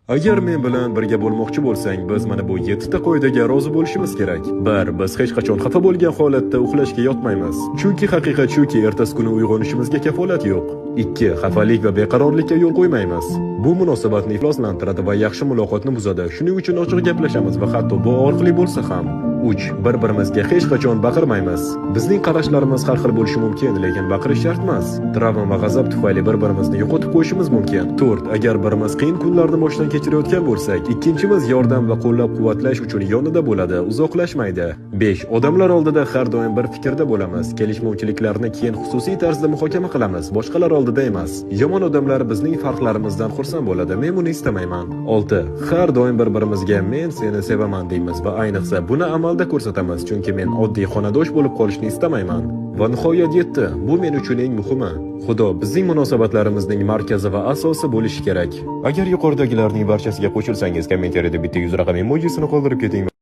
Agar men bilan birga bo'lmoqchi bo'lsang, biz mana bu 7 ta qoidaga rozi bo'lishimiz kerak. 1. Biz hech qachon xafa bo'lgan holatda uxlashga yotmaymiz. Chunki haqiqat shuki, ertasi kuni uyg'onishimizga kafolat yo'q. 2. Xafalik va beqarorlikka yo'l qo'ymaymiz. Bu munosabatni ifloslantiradi va yaxshi muloqotni buzadi. Shuning uchun ochiq gaplashamiz va hatto bu orqali bo'lsa ham. 3. Bir-birimizga hech qachon baqirmaymiz. Bizning qarashlarimiz har xil bo'lishi mumkin, lekin baqirish shart emas. Travma va g'azab tufayli bir-birimizni yo'qotib qo'yishimiz mumkin. 4. Agar birimiz qiyin kunlarni boshdan kechirayotgan bo'lsak, ikkinchimiz yordam va qo'llab-quvvatlash uchun yonida bo'ladi, uzoqlashmaydi. 5. Odamlar oldida har doim bir fikrda bo'lamiz. Kelishmovchiliklarni keyin xususiy tarzda muhokama qilamiz, boshqalar oldida emas. Yomon odamlar bizning farqlarimizdan xursand bo'ladi. Men buni istamayman. 6. Har doim bir-birimizga men seni sevaman deymiz va ayniqsa buni amalda ko'rsatamiz, chunki men oddiy xonadosh bo'lib qolishni istamayman. Va nihoyat 7. Bu men uchun eng muhimi. Xudo bizning munosabatlarimizning markazi va asosi bo'lishi kerak. Agar yuqoridagilarning barchasiga qo'shilsangiz, kommentariyada bitta 100 raqam emojisini qoldirib keting.